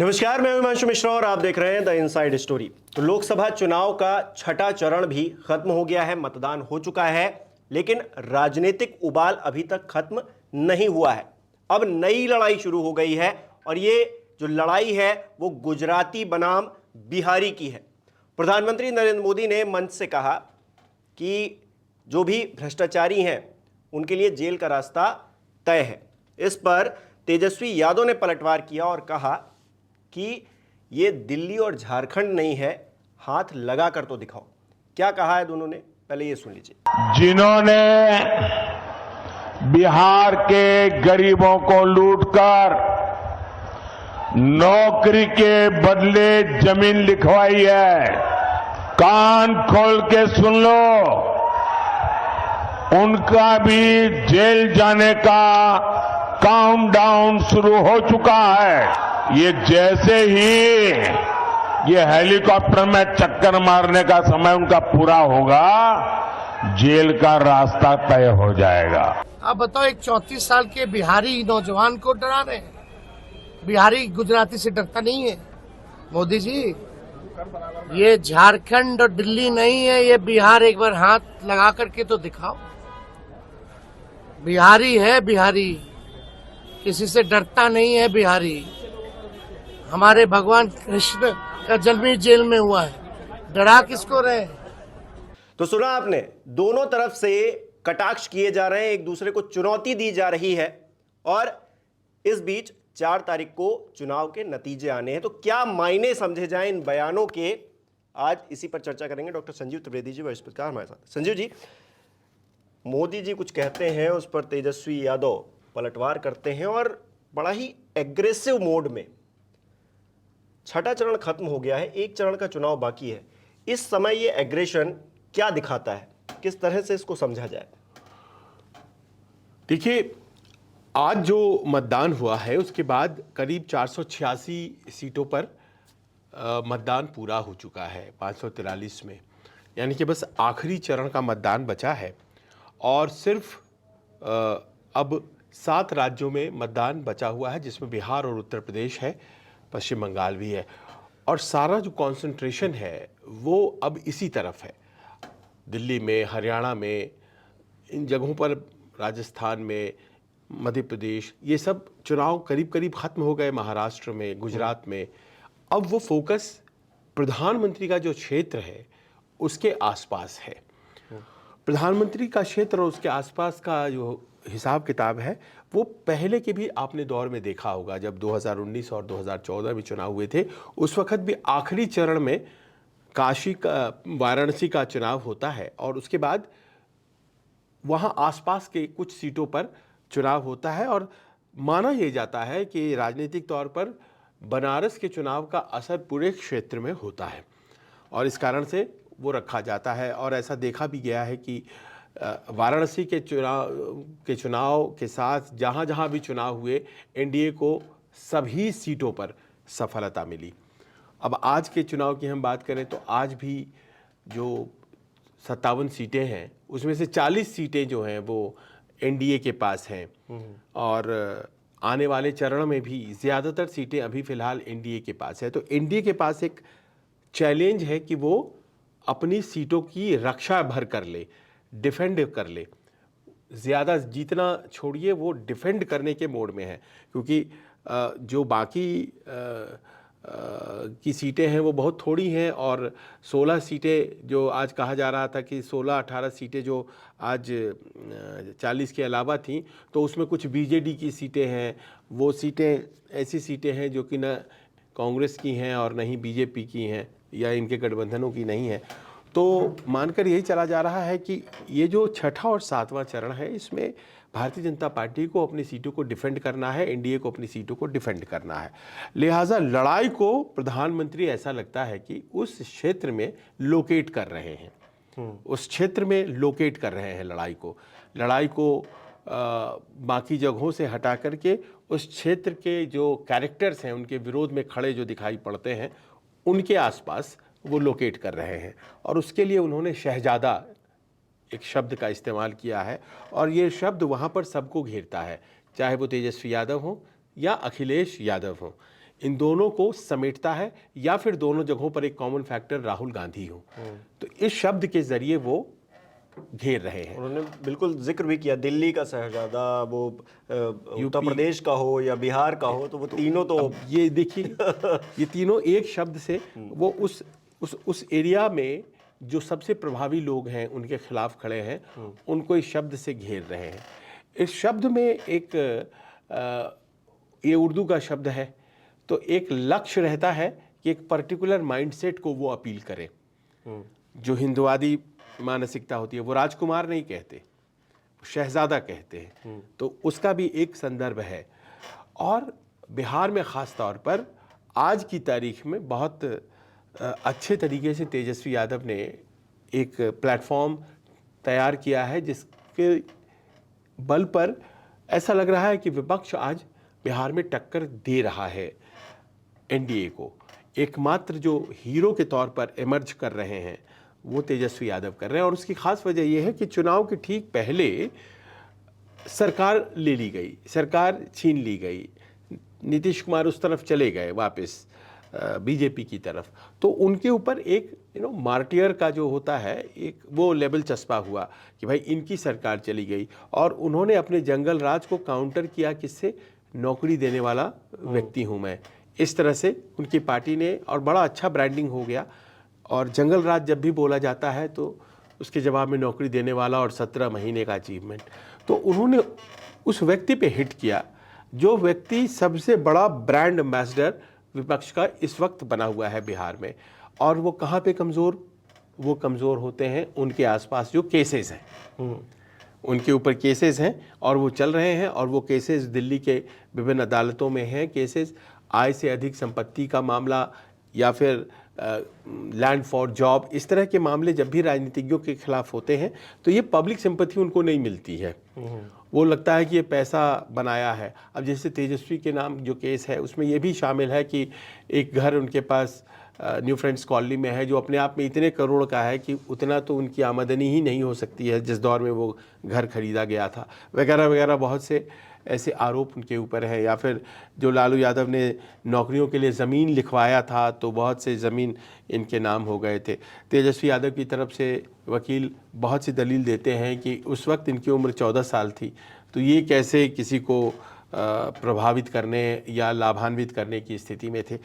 नमस्कार, मैं हिमांशु मिश्रा और आप देख रहे हैं द इनसाइड स्टोरी। तो लोकसभा चुनाव का छठा चरण भी खत्म हो गया है, मतदान हो चुका है, लेकिन राजनीतिक उबाल अभी तक खत्म नहीं हुआ है। अब नई लड़ाई शुरू हो गई है और ये जो लड़ाई है वो गुजराती बनाम बिहारी की है। प्रधानमंत्री नरेंद्र मोदी ने मंच से कहा कि जो भी भ्रष्टाचारी हैं उनके लिए जेल का रास्ता तय है। इस पर तेजस्वी यादव ने पलटवार किया और कहा कि ये दिल्ली और झारखंड नहीं है, हाथ लगा कर तो दिखाओ। क्या कहा है दोनों ने, पहले ये सुन लीजिए। जिन्होंने बिहार के गरीबों को लूटकर नौकरी के बदले जमीन लिखवाई है, कान खोल के सुन लो, उनका भी जेल जाने का काउंटडाउन शुरू हो चुका है। ये जैसे ही ये हेलीकॉप्टर में चक्कर मारने का समय उनका पूरा होगा, जेल का रास्ता तय हो जाएगा। आप बताओ, एक 34 साल के बिहारी नौजवान को डरा रहे हैं। बिहारी गुजराती से डरता नहीं है। मोदी जी, ये झारखंड और दिल्ली नहीं है, ये बिहार। एक बार हाथ लगा करके तो दिखाओ। बिहारी है बिहारी, किसी से डरता नहीं है बिहारी। हमारे भगवान कृष्ण का जन्म ही जेल में हुआ है, डरा किसको रहे। तो सुना आपने, दोनों तरफ से कटाक्ष किए जा रहे हैं, एक दूसरे को चुनौती दी जा रही है। और इस बीच 4 तारीख को चुनाव के नतीजे आने हैं, तो क्या मायने समझे जाएं इन बयानों के, आज इसी पर चर्चा करेंगे। डॉक्टर संजीव त्रिवेदी जी वरिष्ठ पत्रकार हमारे साथ। संजीव जी, मोदी जी कुछ कहते हैं, उस पर तेजस्वी यादव पलटवार करते हैं और बड़ा ही एग्रेसिव मोड में। छठा चरण खत्म हो गया है, एक चरण का चुनाव बाकी है। इस समय ये एग्रेशन क्या दिखाता है, किस तरह से इसको समझा जाए? देखिए, आज जो मतदान हुआ है उसके बाद करीब 486 सीटों पर मतदान पूरा हो चुका है 543 में, यानी कि बस आखिरी चरण का मतदान बचा है। और सिर्फ अब 7 राज्यों में मतदान बचा हुआ है, जिसमें बिहार और उत्तर प्रदेश है, पश्चिम बंगाल भी है। और सारा जो कंसंट्रेशन है वो अब इसी तरफ है, दिल्ली में, हरियाणा में, इन जगहों पर, राजस्थान में, मध्य प्रदेश, ये सब चुनाव करीब करीब ख़त्म हो गए, महाराष्ट्र में, गुजरात में। अब वो फोकस प्रधानमंत्री का जो क्षेत्र है उसके आसपास है। प्रधानमंत्री का क्षेत्र और उसके आसपास का जो हिसाब किताब है वो पहले के भी आपने दौर में देखा होगा। जब 2019 और 2014 में चुनाव हुए थे, उस वक्त भी आखिरी चरण में काशी का, वाराणसी का चुनाव होता है और उसके बाद वहां आसपास के कुछ सीटों पर चुनाव होता है। और माना यह जाता है कि राजनीतिक तौर पर बनारस के चुनाव का असर पूरे क्षेत्र में होता है और इस कारण से वो रखा जाता है। और ऐसा देखा भी गया है कि वाराणसी के चुनाव के साथ जहाँ जहाँ भी चुनाव हुए, एनडीए को सभी सीटों पर सफलता मिली। अब आज के चुनाव की हम बात करें तो आज भी जो 57 सीटें हैं उसमें से 40 सीटें जो हैं वो एनडीए के पास हैं और आने वाले चरण में भी ज़्यादातर सीटें अभी फ़िलहाल एनडीए के पास है। तो एनडीए के पास एक चैलेंज है कि वो अपनी सीटों की रक्षा भर कर ले, डिफेंड कर ले। ज़्यादा जीतना छोड़िए, वो डिफेंड करने के मोड में है, क्योंकि जो बाकी की सीटें हैं वो बहुत थोड़ी हैं। और 16 सीटें जो आज कहा जा रहा था कि 16-18 सीटें जो आज 40 के अलावा थीं, तो उसमें कुछ बीजेडी की सीटें हैं। वो सीटें ऐसी सीटें हैं जो कि न कांग्रेस की हैं और न ही बीजेपी की हैं या इनके गठबंधनों की नहीं है। तो मानकर यही चला जा रहा है कि ये जो छठा और 7वां चरण है, इसमें भारतीय जनता पार्टी को अपनी सीटों को डिफेंड करना है, एनडीए को अपनी सीटों को डिफेंड करना है। लिहाजा लड़ाई को प्रधानमंत्री ऐसा लगता है कि उस क्षेत्र में लोकेट कर रहे हैं, उस क्षेत्र में लोकेट कर रहे हैं लड़ाई को बाकी जगहों से हटा करके उस क्षेत्र के जो कैरेक्टर्स हैं, उनके विरोध में खड़े जो दिखाई पड़ते हैं, उनके आसपास वो लोकेट कर रहे हैं। और उसके लिए उन्होंने शहजादा एक शब्द का इस्तेमाल किया है और ये शब्द वहाँ पर सबको घेरता है, चाहे वो तेजस्वी यादव हो या अखिलेश यादव हो। इन दोनों को समेटता है, या फिर दोनों जगहों पर एक कॉमन फैक्टर राहुल गांधी हो। तो इस शब्द के जरिए वो घेर रहे हैं। उन्होंने बिल्कुल जिक्र भी किया दिल्ली का शहजादा, वो उत्तर प्रदेश का हो या बिहार का हो, तो वो तीनों तो ये देखिए ये तीनों एक शब्द से वो उस एरिया में जो सबसे प्रभावी लोग हैं उनके खिलाफ खड़े हैं, उनको इस शब्द से घेर रहे हैं। इस शब्द में एक ये उर्दू का शब्द है, तो एक लक्ष्य रहता है कि एक पर्टिकुलर माइंडसेट को वो अपील करे। जो हिंदुवादी मानसिकता होती है वो राजकुमार नहीं कहते, शहजादा कहते हैं, तो उसका भी एक संदर्भ है। और बिहार में ख़ास तौर पर आज की तारीख में बहुत अच्छे तरीके से तेजस्वी यादव ने एक प्लेटफॉर्म तैयार किया है, जिसके बल पर ऐसा लग रहा है कि विपक्ष आज बिहार में टक्कर दे रहा है एनडीए को। एकमात्र जो हीरो के तौर पर इमर्ज कर रहे हैं वो तेजस्वी यादव कर रहे हैं, और उसकी खास वजह यह है कि चुनाव के ठीक पहले सरकार ले ली गई, सरकार छीन ली गई, नीतीश कुमार उस तरफ चले गए वापस बीजेपी की तरफ, तो उनके ऊपर एक मार्टियर का जो होता है एक वो लेवल चस्पा हुआ कि भाई इनकी सरकार चली गई, और उन्होंने अपने जंगल राज को काउंटर किया किससे, नौकरी देने वाला व्यक्ति हूँ मैं, इस तरह से उनकी पार्टी ने, और बड़ा अच्छा ब्रांडिंग हो गया। और जंगल राज जब भी बोला जाता है तो उसके जवाब में नौकरी देने वाला और 17 महीने का अचीवमेंट, तो उन्होंने उस व्यक्ति पे हिट किया जो व्यक्ति सबसे बड़ा ब्रांड एम्बेसडर विपक्ष का इस वक्त बना हुआ है बिहार में। और वो कहाँ पे कमज़ोर, वो कमज़ोर होते हैं उनके आसपास जो केसेस हैं, उनके ऊपर केसेस हैं और वो चल रहे हैं, और वो केसेस दिल्ली के विभिन्न अदालतों में हैं। केसेस आय से अधिक संपत्ति का मामला, या फिर लैंड फॉर जॉब, इस तरह के मामले जब भी राजनीतिज्ञों के खिलाफ होते हैं तो ये पब्लिक सिंपैथी उनको नहीं मिलती है। वो लगता है कि ये पैसा बनाया है। अब जैसे तेजस्वी के नाम जो केस है उसमें ये भी शामिल है कि एक घर उनके पास न्यू फ्रेंड्स कॉलोनी में है जो अपने आप में इतने करोड़ का है कि उतना तो उनकी आमदनी ही नहीं हो सकती है जिस दौर में वो घर खरीदा गया था, वगैरह वगैरह। बहुत से ऐसे आरोप उनके ऊपर है। या फिर जो लालू यादव ने नौकरियों के लिए ज़मीन लिखवाया था तो बहुत से ज़मीन इनके नाम हो गए थे। तेजस्वी यादव की तरफ से वकील बहुत सी दलील देते हैं कि उस वक्त इनकी उम्र 14 साल थी, तो ये कैसे किसी को प्रभावित करने या लाभान्वित करने की स्थिति में थे।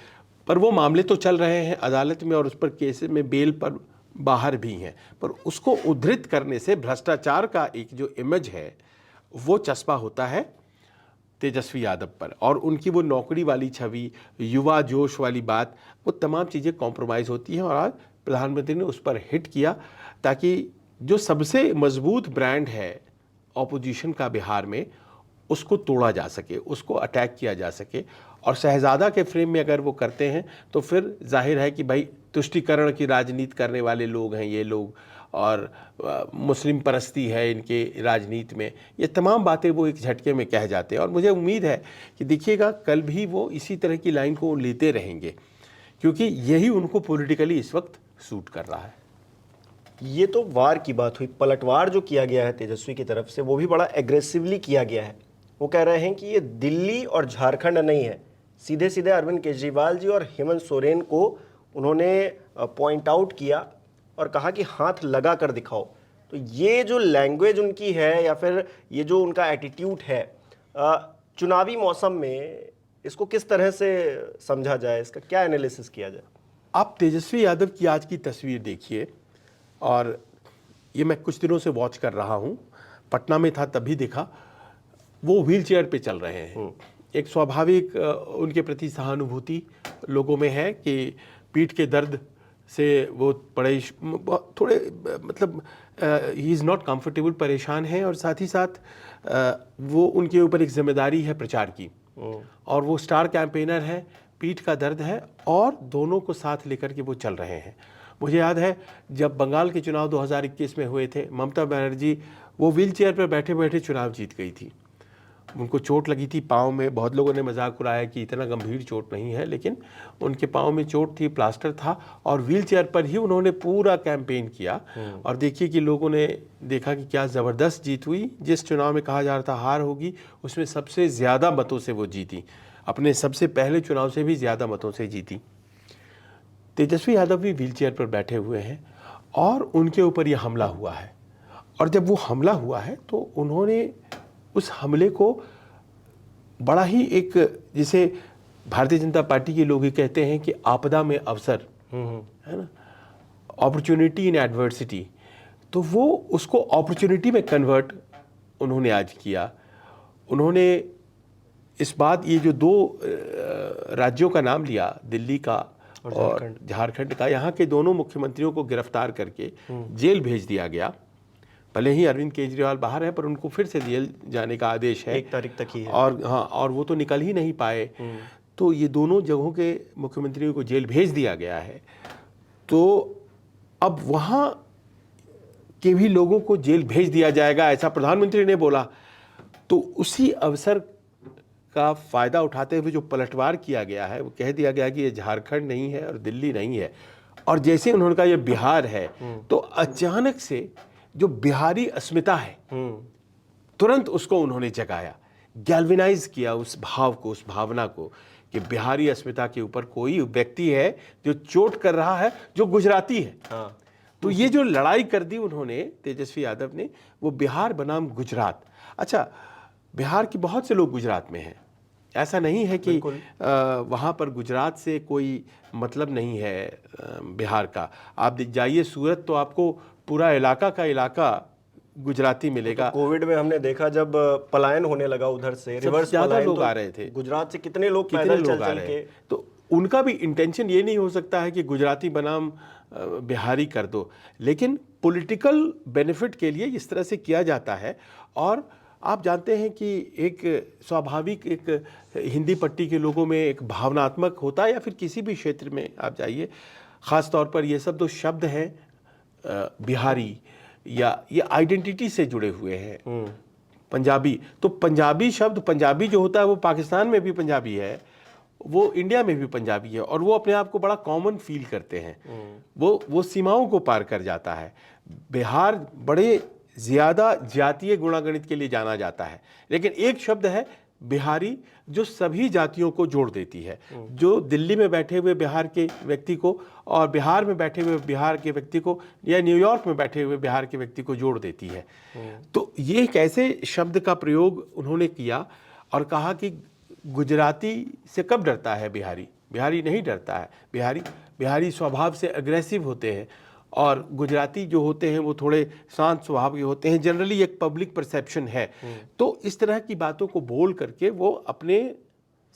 पर वो मामले तो चल रहे हैं अदालत में, और उस पर केस में बेल पर बाहर भी हैं, पर उसको उद्धृत करने से भ्रष्टाचार का एक जो इमेज है वो चस्पा होता है तेजस्वी यादव पर, और उनकी वो नौकरी वाली छवि, युवा जोश वाली बात, वो तमाम चीज़ें कॉम्प्रोमाइज़ होती हैं। और आज प्रधानमंत्री ने उस पर हिट किया ताकि जो सबसे मजबूत ब्रांड है ऑपोजिशन का बिहार में, उसको तोड़ा जा सके, उसको अटैक किया जा सके। और शहजादा के फ्रेम में अगर वो करते हैं तो फिर जाहिर है कि भाई तुष्टीकरण की राजनीति करने वाले लोग हैं ये लोग, और मुस्लिम परस्ती है इनके राजनीति में, ये तमाम बातें वो एक झटके में कह जाते हैं। और मुझे उम्मीद है कि देखिएगा कल भी वो इसी तरह की लाइन को लेते रहेंगे, क्योंकि यही उनको पॉलिटिकली इस वक्त सूट कर रहा है। ये तो वार की बात हुई, पलटवार जो किया गया है तेजस्वी की तरफ से वो भी बड़ा एग्रेसिवली किया गया है। वो कह रहे हैं कि ये दिल्ली और झारखंड नहीं है, सीधे सीधे अरविंद केजरीवाल जी और हेमंत सोरेन को उन्होंने पॉइंट आउट किया और कहा कि हाथ लगा कर दिखाओ। तो ये जो लैंग्वेज उनकी है या फिर ये जो उनका एटीट्यूड है चुनावी मौसम में, इसको किस तरह से समझा जाए, इसका क्या एनालिसिस किया जाए? आप तेजस्वी यादव की आज की तस्वीर देखिए, और ये मैं कुछ दिनों से वॉच कर रहा हूँ, पटना में था तभी देखा, वो व्हील चेयर पे चल रहे हैं। एक स्वाभाविक उनके प्रति सहानुभूति लोगों में है कि पीठ के दर्द से वो थोड़े मतलब ही इज़ नॉट कंफर्टेबल, परेशान हैं, और साथ ही साथ वो उनके ऊपर एक जिम्मेदारी है प्रचार की, और वो स्टार कैंपेनर है, पीठ का दर्द है, और दोनों को साथ लेकर के वो चल रहे हैं। मुझे याद है जब बंगाल के चुनाव 2021 में हुए थे, ममता बनर्जी वो व्हील चेयर पर बैठे बैठे चुनाव जीत गई थी। उनको चोट लगी थी पाँव में, बहुत लोगों ने मजाक उड़ाया कि इतना गंभीर चोट नहीं है, लेकिन उनके पाँव में चोट थी, प्लास्टर था, और व्हील चेयर पर ही उन्होंने पूरा कैंपेन किया। और देखिए कि लोगों ने देखा कि क्या ज़बरदस्त जीत हुई। जिस चुनाव में कहा जा रहा था हार होगी, उसमें सबसे ज़्यादा मतों से वो जीती। अपने सबसे पहले चुनाव से भी ज़्यादा मतों से जीती। तेजस्वी यादव भी व्हीलचेयर पर बैठे हुए हैं और उनके ऊपर यह हमला हुआ है। और जब वो हमला हुआ है तो उन्होंने उस हमले को बड़ा ही एक, जिसे भारतीय जनता पार्टी के लोग ही कहते हैं कि आपदा में अवसर, है ना, अपॉर्चुनिटी इन एडवर्सिटी, तो वो उसको अपॉर्चुनिटी में कन्वर्ट उन्होंने आज किया। उन्होंने इस बात, ये जो दो राज्यों का नाम लिया, दिल्ली का और झारखंड का, यहाँ के दोनों मुख्यमंत्रियों को गिरफ्तार करके जेल भेज दिया गया। भले ही अरविंद केजरीवाल बाहर है पर उनको फिर से जेल जाने का आदेश है, 1 तारीख तक ही है। और हाँ, और वो तो निकल ही नहीं पाए। तो ये दोनों जगहों के मुख्यमंत्रियों को जेल भेज दिया गया है। तो अब वहाँ के भी लोगों को जेल भेज दिया जाएगा, ऐसा प्रधानमंत्री ने बोला। तो उसी अवसर का फ़ायदा उठाते हुए जो पलटवार किया गया है, वो कह दिया गया कि ये झारखंड नहीं है और दिल्ली नहीं है, और जैसे उन्होंने कहा ये बिहार है, तो अचानक से जो बिहारी अस्मिता है तुरंत उसको उन्होंने जगाया, गैल्वेनाइज किया उस भाव को, उस भावना को कि बिहारी अस्मिता के ऊपर कोई व्यक्ति है जो चोट कर रहा है, जो गुजराती है। हाँ। तो ये जो लड़ाई कर दी उन्होंने, तेजस्वी यादव ने, वो बिहार बनाम गुजरात। अच्छा, बिहार के बहुत से लोग गुजरात में हैं, ऐसा नहीं है कि वहाँ पर गुजरात से कोई मतलब नहीं है बिहार का। आप जाइए सूरत तो आपको पूरा इलाका का इलाका गुजराती मिलेगा। तो कोविड में हमने देखा जब पलायन होने लगा उधर से, रिवर्स ज़्यादा पलायन, लोग तो आ रहे थे गुजरात से कितने लोग पैदल चल चल के। तो उनका भी इंटेंशन ये नहीं हो सकता है कि गुजराती बनाम बिहारी कर दो, लेकिन पॉलिटिकल बेनिफिट के लिए इस तरह से किया जाता है। और आप जानते हैं कि एक स्वाभाविक, एक हिंदी पट्टी के लोगों में एक भावनात्मक होता है, या फिर किसी भी क्षेत्र में आप जाइए, ख़ास तौर पर ये सब जो शब्द हैं बिहारी, या ये आइडेंटिटी से जुड़े हुए हैं। पंजाबी, तो पंजाबी शब्द, पंजाबी जो होता है वो पाकिस्तान में भी पंजाबी है, वो इंडिया में भी पंजाबी है, और वो अपने आप को बड़ा कॉमन फील करते हैं। वो सीमाओं को पार कर जाता है। बिहार बड़े ज़्यादा जातीय गुणागणित के लिए जाना जाता है, लेकिन एक शब्द है बिहारी जो सभी जातियों को जोड़ देती है, जो दिल्ली में बैठे हुए बिहार के व्यक्ति को और बिहार में बैठे हुए बिहार के व्यक्ति को, या न्यूयॉर्क में बैठे हुए बिहार के व्यक्ति को जोड़ देती है। तो ये एक ऐसे शब्द का प्रयोग उन्होंने किया और कहा कि गुजराती से कब डरता है बिहारी? बिहारी नहीं डरता है। बिहारी स्वभाव से अग्रेसिव होते हैं, और गुजराती जो होते हैं वो थोड़े शांत स्वभाव के होते हैं। जनरली एक पब्लिक परसेप्शन है। तो इस तरह की बातों को बोल करके वो अपने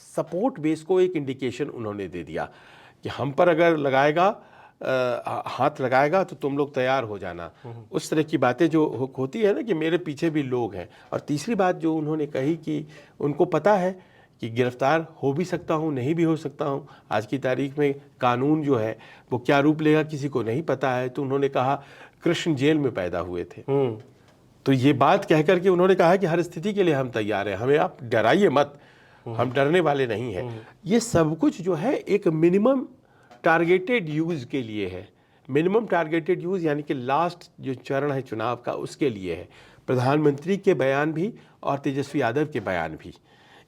सपोर्ट बेस को एक इंडिकेशन उन्होंने दे दिया कि हम पर अगर लगाएगा, हाथ लगाएगा तो तुम लोग तैयार हो जाना। उस तरह की बातें जो होती है ना, कि मेरे पीछे भी लोग हैं। और तीसरी बात जो उन्होंने कही कि उनको पता है कि गिरफ्तार हो भी सकता हूँ, नहीं भी हो सकता हूँ। आज की तारीख में कानून जो है वो क्या रूप लेगा किसी को नहीं पता है। तो उन्होंने कहा कृष्ण जेल में पैदा हुए थे। तो ये बात कह करके उन्होंने कहा कि हर स्थिति के लिए हम तैयार हैं, हमें आप डराइए मत, हम डरने वाले नहीं हैं। ये सब कुछ जो है एक मिनिमम टारगेटेड यूज़ के लिए है। मिनिमम टारगेटेड यूज़ यानी कि लास्ट जो चरण है चुनाव का, उसके लिए है। प्रधानमंत्री के बयान भी और तेजस्वी यादव के बयान भी,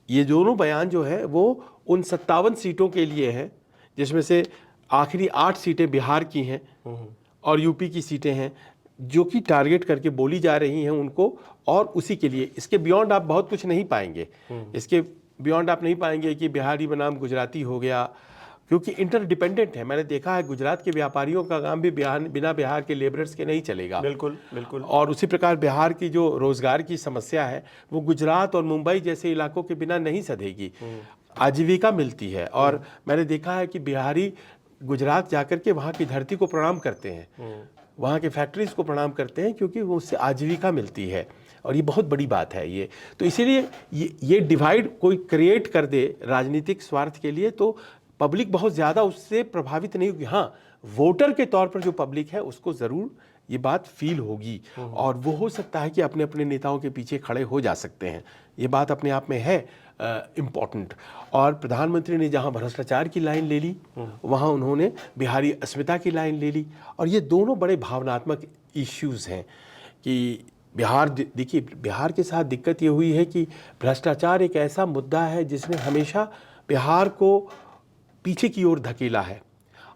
ये दोनों बयान जो है वो उन 57 सीटों के लिए है, जिसमें से आखिरी 8 सीटें बिहार की हैं और यूपी की सीटें हैं, जो कि टारगेट करके बोली जा रही हैं उनको। और उसी के लिए, इसके बियॉन्ड आप बहुत कुछ नहीं पाएंगे। इसके बियॉन्ड आप नहीं पाएंगे कि बिहारी बनाम गुजराती हो गया, क्योंकि इंटरडिपेंडेंट है। मैंने देखा है गुजरात के व्यापारियों का काम भी बिना बिहार के लेबरर्स के नहीं चलेगा। बिल्कुल बिल्कुल। और उसी प्रकार बिहार की जो रोजगार की समस्या है वो गुजरात और मुंबई जैसे इलाकों के बिना नहीं सधेगी। आजीविका मिलती है। और मैंने देखा है कि बिहारी गुजरात जाकर के वहाँ की धरती को प्रणाम करते हैं, वहाँ के फैक्ट्रीज को प्रणाम करते हैं, क्योंकि वो उससे आजीविका मिलती है। और ये बहुत बड़ी बात है ये। तो इसीलिए ये डिवाइड कोई क्रिएट कर दे राजनीतिक स्वार्थ के लिए, तो पब्लिक बहुत ज़्यादा उससे प्रभावित नहीं होगी। हाँ, वोटर के तौर पर जो पब्लिक है उसको ज़रूर ये बात फील होगी, और वो हो सकता है कि अपने अपने नेताओं के पीछे खड़े हो जा सकते हैं। ये बात अपने आप में है इम्पॉर्टेंट। और प्रधानमंत्री ने जहाँ भ्रष्टाचार की लाइन ले ली, वहाँ उन्होंने बिहारी अस्मिता की लाइन ले ली। और ये दोनों बड़े भावनात्मक इश्यूज़ हैं कि बिहार, देखिए बिहार के साथ दिक्कत ये हुई है कि भ्रष्टाचार एक ऐसा मुद्दा है जिसने हमेशा बिहार को पीछे की ओर धकेला है।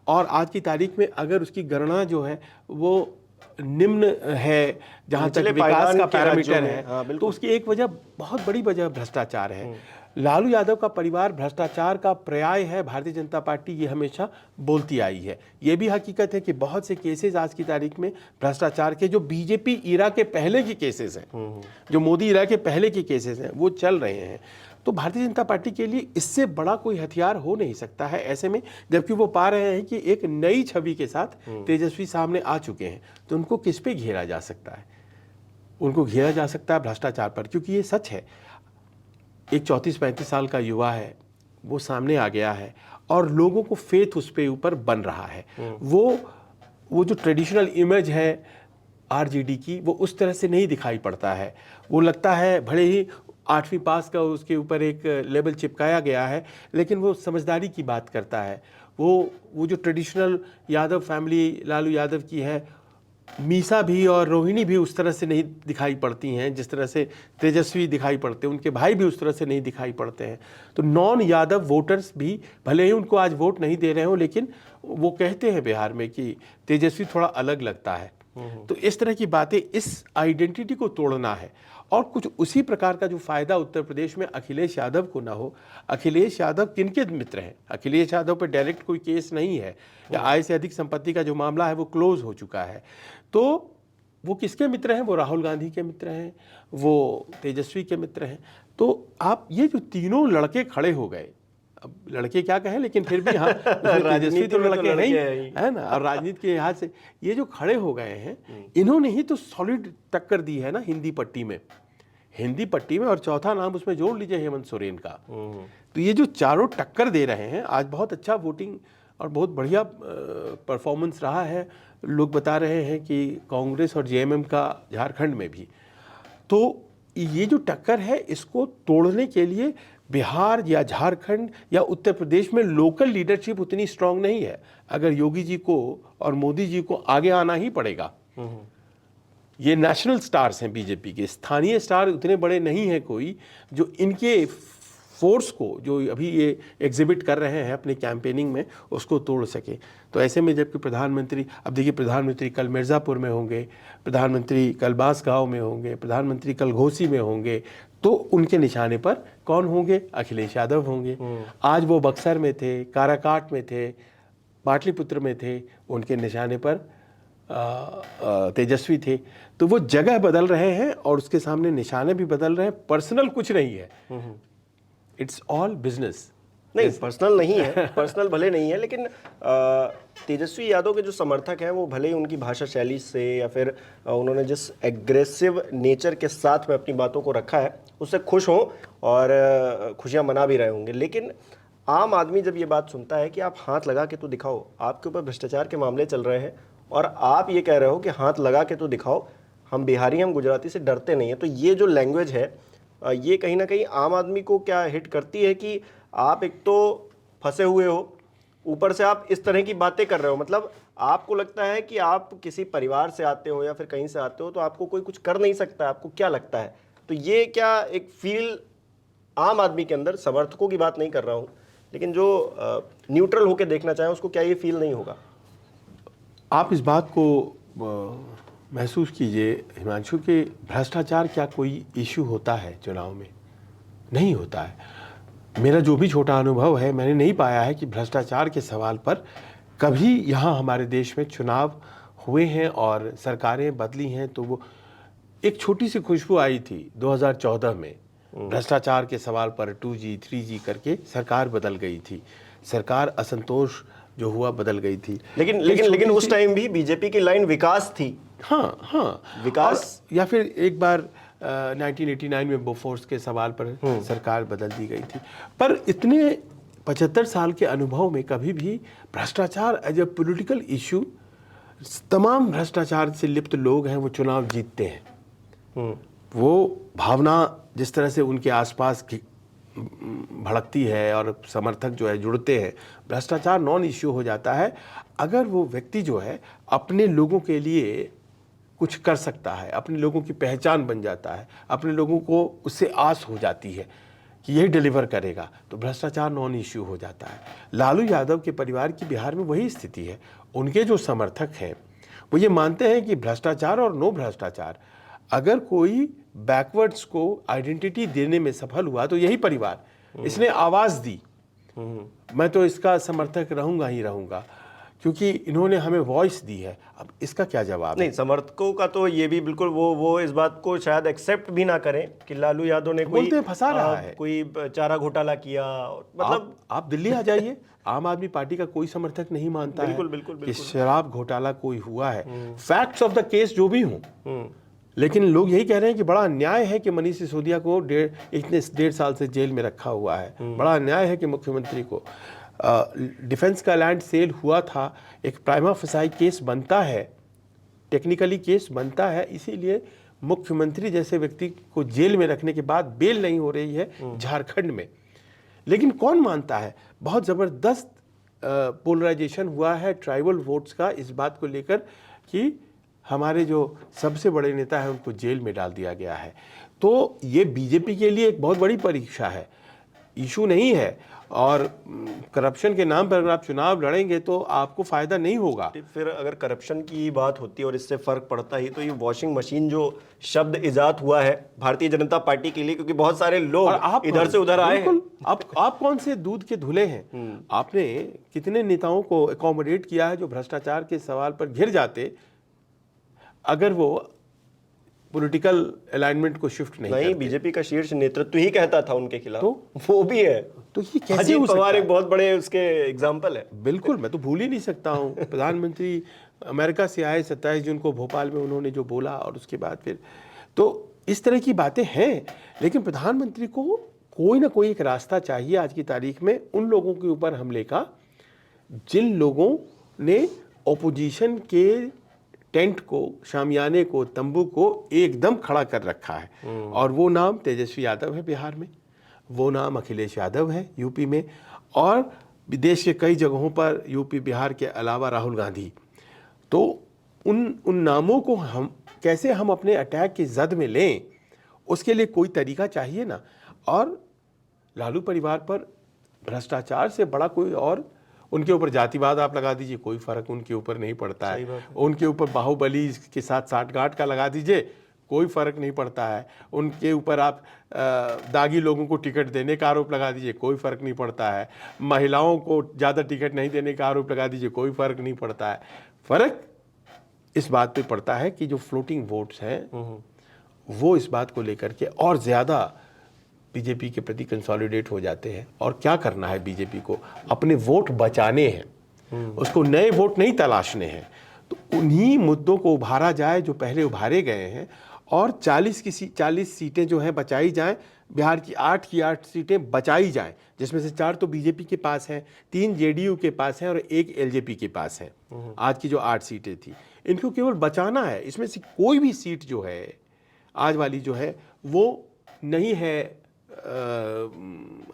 और आज की तारीख में अगर उसकी गणना जो है वो निम्न है, जहाँ तक निचले विकास पायदान का के राज्यों पैरामीटर में, है, हाँ, बिल्कुल। तो उसकी एक वजह, बहुत बड़ी वजह भ्रष्टाचार है। लालू यादव का परिवार भ्रष्टाचार का पर्याय है, भारतीय जनता पार्टी ये हमेशा बोलती आई है। ये भी हकीकत है कि बहुत से केसेस आज की तारीख में भ्रष्टाचार के, जो बीजेपी इरा के पहले के केसेस हैं, जो मोदी इरा के पहले के केसेस हैं, वो चल रहे हैं। तो भारतीय जनता पार्टी के लिए इससे बड़ा कोई हथियार हो नहीं सकता है ऐसे में, जबकि वो पा रहे हैं कि एक नई छवि के साथ तेजस्वी सामने आ चुके हैं। तो उनको किस पे घेरा जा सकता है? उनको घेरा जा सकता है भ्रष्टाचार पर, क्योंकि ये सच है। एक 34-35 साल का युवा है, वो सामने आ गया है और लोगों को फेथ उस पे ऊपर बन रहा है। वो जो ट्रेडिशनल इमेज है आरजेडी की, वो उस तरह से नहीं दिखाई पड़ता है। वो लगता है भले ही 8वीं पास का उसके ऊपर एक लेबल चिपकाया गया है, लेकिन वो समझदारी की बात करता है। वो जो ट्रेडिशनल यादव फैमिली लालू यादव की है, मीसा भी और रोहिणी भी उस तरह से नहीं दिखाई पड़ती हैं जिस तरह से तेजस्वी दिखाई पड़ते हैं, उनके भाई भी उस तरह से नहीं दिखाई पड़ते हैं। तो नॉन यादव वोटर्स भी भले ही उनको आज वोट नहीं दे रहे हो, लेकिन वो कहते हैं बिहार में कि तेजस्वी थोड़ा अलग लगता है। तो इस तरह की बातें, इस आइडेंटिटी को तोड़ना है। और कुछ उसी प्रकार का जो फायदा उत्तर प्रदेश में अखिलेश यादव को ना हो। अखिलेश यादव किनके मित्र हैं? अखिलेश यादव पर डायरेक्ट कोई केस नहीं है, या आय से अधिक संपत्ति का जो मामला है वो क्लोज हो चुका है। तो वो किसके मित्र हैं? वो राहुल गांधी के मित्र हैं, वो तेजस्वी के मित्र हैं। तो आप ये जो तीनों लड़के खड़े हो गए, अब लड़के क्या कहें, लेकिन फिर भी हाँ, तेजस्वी तो लड़के हैं ही, है ना। और राजनीति के लिहाज से ये जो खड़े हो गए हैं, इन्होंने ही तो सॉलिड टक्कर दी है ना हिंदी पट्टी में। और चौथा नाम उसमें जोड़ लीजिए हेमंत सोरेन का। तो ये जो चारों टक्कर दे रहे हैं, आज बहुत अच्छा वोटिंग और बहुत बढ़िया परफॉर्मेंस रहा है। लोग बता रहे हैं कि कांग्रेस और जेएमएम का झारखंड में भी। तो ये जो टक्कर है, इसको तोड़ने के लिए बिहार या झारखंड या उत्तर प्रदेश में लोकल लीडरशिप उतनी स्ट्रांग नहीं है। अगर योगी जी को और मोदी जी को आगे आना ही पड़ेगा। ये नेशनल स्टार्स हैं बीजेपी के, स्थानीय स्टार उतने बड़े नहीं हैं कोई जो इनके फोर्स को, जो अभी ये एग्जिबिट कर रहे हैं अपने कैंपेनिंग में, उसको तोड़ सके। तो ऐसे में जबकि प्रधानमंत्री, अब देखिए प्रधानमंत्री कल मिर्ज़ापुर में होंगे, प्रधानमंत्री कल बांसगांव में होंगे, प्रधानमंत्री कल घोसी में होंगे, तो उनके निशाने पर कौन होंगे? अखिलेश यादव होंगे। आज वो बक्सर में थे, काराकाट में थे, पाटलिपुत्र में थे, उनके निशाने पर तेजस्वी थे। तो वो जगह बदल रहे हैं और उसके सामने निशाने भी बदल रहे हैं। पर्सनल कुछ नहीं है, इट्स ऑल बिजनेस। नहीं, पर्सनल नहीं है, पर्सनल भले नहीं है, लेकिन तेजस्वी यादव के जो समर्थक हैं वो भले ही उनकी भाषा शैली से या फिर उन्होंने जिस एग्रेसिव नेचर के साथ में अपनी बातों को रखा है उससे खुश हों और खुशियां मना भी रहे होंगे। लेकिन आम आदमी जब ये बात सुनता है कि आप हाथ लगा के तो दिखाओ, आपके ऊपर भ्रष्टाचार के मामले चल रहे हैं और आप ये कह रहे हो कि हाथ लगा के तो दिखाओ, हम बिहारी, हम गुजराती से डरते नहीं हैं, तो ये जो लैंग्वेज है ये कहीं ना कहीं आम आदमी को क्या हिट करती है कि आप एक तो फंसे हुए हो, ऊपर से आप इस तरह की बातें कर रहे हो। मतलब आपको लगता है कि आप किसी परिवार से आते हो या फिर कहीं से आते हो तो आपको कोई कुछ कर नहीं सकता, आपको क्या लगता है? तो ये क्या एक फील आम आदमी के अंदर, समर्थकों की बात नहीं कर रहा हूँ, लेकिन जो न्यूट्रल होकर देखना चाहे उसको क्या ये फील नहीं होगा? आप इस बात को महसूस कीजिए हिमांशु कि भ्रष्टाचार क्या कोई इशू होता है चुनाव में? नहीं होता है। मेरा जो भी छोटा अनुभव है, मैंने नहीं पाया है कि भ्रष्टाचार के सवाल पर कभी यहाँ हमारे देश में चुनाव हुए हैं और सरकारें बदली हैं। तो वो एक छोटी सी खुशबू आई थी 2014 में, भ्रष्टाचार के सवाल पर 2G 3G करके सरकार बदल गई थी। सरकार असंतोष जो हुआ बदल गई थी। लेकिन उस टाइम भी बीजेपी की लाइन विकास थी। हाँ, विकास। या फिर एक बार 1989 में बोफोर्स के सवाल पर सरकार बदल दी गई थी। पर इतने 75 साल के अनुभव में कभी भी भ्रष्टाचार एज ए पॉलिटिकल इशू, तमाम भ्रष्टाचार से लिप्त लोग हैं वो चुनाव जीतते हैं। वो भावना जिस तरह से उनके आसपास भड़कती है और समर्थक जो है जुड़ते हैं, भ्रष्टाचार नॉन इश्यू हो जाता है अगर वो व्यक्ति जो है अपने लोगों के लिए कुछ कर सकता है, अपने लोगों की पहचान बन जाता है, अपने लोगों को उससे आस हो जाती है कि यही डिलीवर करेगा तो भ्रष्टाचार नॉन इश्यू हो जाता है। लालू यादव के परिवार की बिहार में वही स्थिति है। उनके जो समर्थक हैं वो ये मानते हैं कि भ्रष्टाचार और नो भ्रष्टाचार, अगर कोई बैकवर्ड्स को आइडेंटिटी देने में सफल हुआ तो यही परिवार, इसने आवाज़ दी। मैं तो इसका समर्थक रहूंगा ही रहूंगा क्योंकि इन्होंने हमें वॉइस दी है। अब इसका क्या जवाब? नहीं, समर्थकों का तो ये भी बिल्कुल वो इस बात को शायद एक्सेप्ट भी ना करें कि लालू यादव ने कोई बोलते हैं फंसा रहा है, कोई चारा घोटाला किया। मतलब आप दिल्ली आ जाइए, आम आदमी पार्टी का कोई समर्थक नहीं मानता बिल्कुल, है बिल्कुल, कि शराब घोटाला कोई हुआ है। फैक्ट्स ऑफ द केस जो भी हों, लेकिन लोग यही कह रहे हैं कि बड़ा अन्याय है कि मनीष सिसोदिया को डेढ़ साल से जेल में रखा हुआ है। बड़ा अन्याय है कि मुख्यमंत्री को डिफेंस का लैंड सेल हुआ था, एक प्राइमा फसाई केस बनता है, टेक्निकली केस बनता है, इसीलिए मुख्यमंत्री जैसे व्यक्ति को जेल में रखने के बाद बेल नहीं हो रही है झारखंड में। लेकिन कौन मानता है? बहुत ज़बरदस्त पोलराइजेशन हुआ है ट्राइबल वोट्स का इस बात को लेकर कि हमारे जो सबसे बड़े नेता हैं उनको जेल में डाल दिया गया है। तो ये बीजेपी के लिए एक बहुत बड़ी परीक्षा है, इशू नहीं है। और करप्शन के नाम पर अगर आप चुनाव लड़ेंगे तो आपको फ़ायदा नहीं होगा। फिर अगर करप्शन की बात होती है और इससे फर्क पड़ता ही, तो ये वॉशिंग मशीन जो शब्द इजाद हुआ है भारतीय जनता पार्टी के लिए, क्योंकि बहुत सारे लोग इधर से उधर आए हैं। आप कौन से दूध के धुले हैं? आपने कितने नेताओं को अकोमोडेट किया है जो भ्रष्टाचार के सवाल पर घिर जाते अगर वो पॉलिटिकल अलाइनमेंट को शिफ्ट नहीं करते। बीजेपी का शीर्ष नेतृत्व ही कहता था उनके खिलाफ, तो वो भी है। तो ये कैसे अजीत हो सकता पवार है? एक बहुत बड़े उसके एग्जाम्पल है। बिल्कुल, मैं तो भूल ही नहीं सकता हूँ। प्रधानमंत्री अमेरिका से आए 27 जून को भोपाल में, उन्होंने जो बोला और उसके बाद फिर तो इस तरह की बातें हैं। लेकिन प्रधानमंत्री को कोई ना कोई एक रास्ता चाहिए आज की तारीख में उन लोगों के ऊपर हमले का जिन लोगों ने ओपोजिशन के टेंट को, शामियाने को, तंबू को एकदम खड़ा कर रखा है। और वो नाम तेजस्वी यादव है बिहार में, वो नाम अखिलेश यादव है यूपी में, और विदेश के कई जगहों पर यूपी बिहार के अलावा राहुल गांधी। तो उन नामों को हम अपने अटैक की जद में लें, उसके लिए कोई तरीका चाहिए ना। और लालू परिवार पर भ्रष्टाचार से बड़ा कोई और, उनके ऊपर जातिवाद आप लगा दीजिए, कोई फर्क उनके ऊपर नहीं पड़ता है। उनके ऊपर बाहुबली के साथ साठगांठ का लगा दीजिए, कोई फर्क नहीं पड़ता है। उनके ऊपर आप दागी लोगों को टिकट देने का आरोप लगा दीजिए, कोई फर्क नहीं पड़ता है। महिलाओं को ज़्यादा टिकट नहीं देने का आरोप लगा दीजिए, कोई फर्क नहीं पड़ता है। फर्क इस बात पे पड़ता है कि जो फ्लोटिंग वोट्स हैं वो इस बात को लेकर के और ज़्यादा बीजेपी के प्रति कंसोलिडेट हो जाते हैं। और क्या करना है बीजेपी को? अपने वोट बचाने हैं, उसको नए वोट नहीं तलाशने हैं। तो उन्हीं मुद्दों को उभारा जाए जो पहले उभारे गए हैं, और 40 सीटें जो हैं बचाई जाएं। बिहार की 8 की 8 सीटें बचाई जाएं, जिसमें से 4 तो बीजेपी के पास हैं, 3 जेडीयू के पास हैं और 1 एलजेपी के पास है। आज की जो 8 सीटें थी, इनको केवल बचाना है। इसमें से कोई भी सीट जो है आज वाली जो है वो नहीं है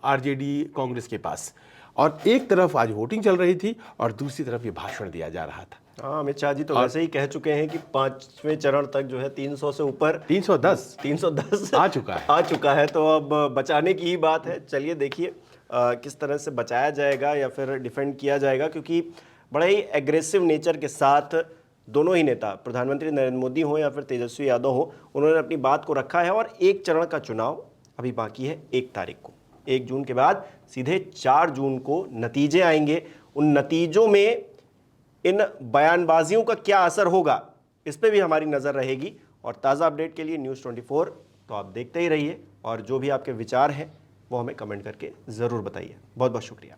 आरजेडी कांग्रेस के पास। और एक तरफ आज वोटिंग चल रही थी और दूसरी तरफ ये भाषण दिया जा रहा था। हाँ, अमित शाह जी तो वैसे ही कह चुके हैं कि 5वें चरण तक जो है 300 से ऊपर 310 आ चुका है। तो अब बचाने की ही बात है। चलिए देखिए किस तरह से बचाया जाएगा या फिर डिफेंड किया जाएगा, क्योंकि बड़ा ही एग्रेसिव नेचर के साथ दोनों ही नेता, प्रधानमंत्री नरेंद्र मोदी हो या फिर तेजस्वी यादव हो, उन्होंने अपनी बात को रखा है। और एक चरण का चुनाव अभी बाकी है 1 तारीख को। 1 जून के बाद सीधे 4 जून को नतीजे आएंगे। उन नतीजों में इन बयानबाजियों का क्या असर होगा, इस पे भी हमारी नज़र रहेगी। और ताज़ा अपडेट के लिए न्यूज़ 24 तो आप देखते ही रहिए, और जो भी आपके विचार हैं वो हमें कमेंट करके ज़रूर बताइए। बहुत बहुत शुक्रिया।